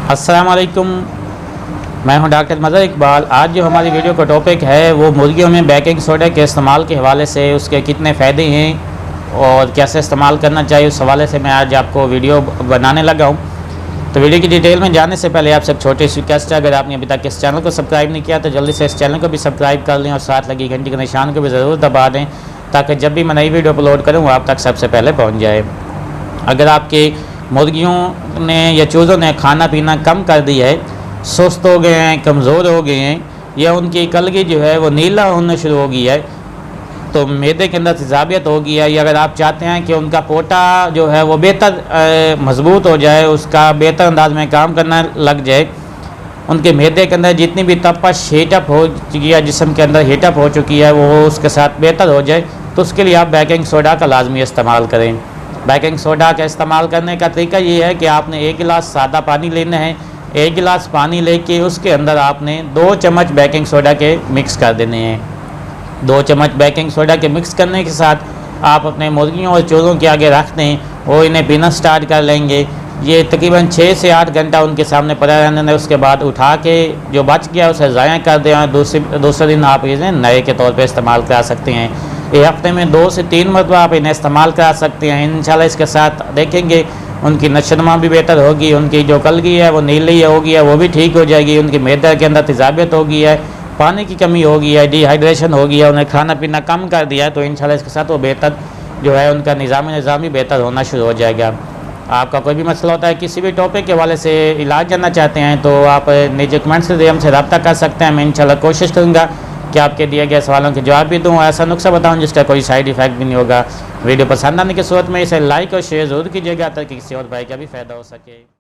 अस्सलाम वालेकुम, मैं हूं डॉक्टर मज़हर इकबाल। आज जो हमारी वीडियो का टॉपिक है वो मुर्गियों में बेकिंग सोडा के इस्तेमाल के हवाले से उसके कितने फ़ायदे हैं और कैसे इस्तेमाल करना चाहिए, उस हवाले से मैं आज आपको वीडियो बनाने लगा हूं। तो वीडियो की डिटेल में जाने से पहले आपसे एक छोटी सी रिक्वेस्ट है, अगर आपने अभी तक इस चैनल को सब्सक्राइब नहीं किया तो जल्दी से इस चैनल को भी सब्सक्राइब कर लें और साथ लगी घंटी के निशान को भी ज़रूर दबा दें ताकि जब भी मैं नई वीडियो अपलोड करूँ वो आप तक सबसे पहले पहुँच जाए। अगर आपके मुर्गियों ने या चूज़ों ने खाना पीना कम कर दिया है, सुस्त हो गए हैं, कमज़ोर हो गए हैं या उनकी कलगी जो है वो नीला होना शुरू हो गया है, तो मैदे के अंदर तेज़ाबियत हो गई है, या अगर आप चाहते हैं कि उनका पोटा जो है वो बेहतर मजबूत हो जाए, उसका बेहतर अंदाज में काम करना लग जाए, उनके मैदे के अंदर जितनी भी तपश हीटअप हो चुकी है, जिस्म के अंदर हीटअप हो चुकी है, वो उसके साथ बेहतर हो जाए, तो उसके लिए आप बेकिंग सोडा का लाजमी इस्तेमाल करें। बेकिंग सोडा का इस्तेमाल करने का तरीका ये है कि आपने 1 गिलास सादा पानी लेना है। 1 गिलास पानी लेके उसके अंदर आपने 2 चम्मच बेकिंग सोडा के मिक्स कर देने हैं। 2 चम्मच बेकिंग सोडा के मिक्स करने के साथ आप अपने मुर्गियों और चूज़ों के आगे रख दें, वो इन्हें पीना स्टार्ट कर लेंगे। ये तकरीबन 6 से 8 घंटा उनके सामने पड़ा रहने दें। उसके बाद उठा के जो बच गया उसे ज़ाया कर दें और दूसरे दिन आप इन्हें नए के तौर पर इस्तेमाल कर सकते हैं। एक हफ्ते में 2 से 3 मरतबा आप इन्हें इस्तेमाल कर सकते हैं। इंशाल्लाह इसके साथ देखेंगे उनकी नशोनुमा भी बेहतर होगी, उनकी जो कलगी है वो नीली होगी है वो भी ठीक हो जाएगी, उनकी मैदे के अंदर तेज़ाबियत होगी है, पानी की कमी होगी है, डिहाइड्रेशन होगी है, उन्हें खाना पीना कम कर दिया है, तो इंशाल्लाह इसके साथ वो बेहतर जो है उनका निज़ाम भी बेहतर होना शुरू हो जाएगा। आपका कोई भी मसला होता है, किसी भी टॉपिक के हवाले से इलाज जानना चाहते हैं तो आप निजी कमेंट से हमसे रब्ता कर सकते हैं। मैं इंशाल्लाह कोशिश करूँगा कि आपके दिए गए सवालों के जवाब भी दूँ, ऐसा नुस्खा बताऊँ जिसका कोई साइड इफ़ेक्ट भी नहीं होगा। वीडियो पसंद आने की सूरत में इसे लाइक और शेयर ज़रूर कीजिएगा ताकि किसी और भाई का भी फ़ायदा हो सके।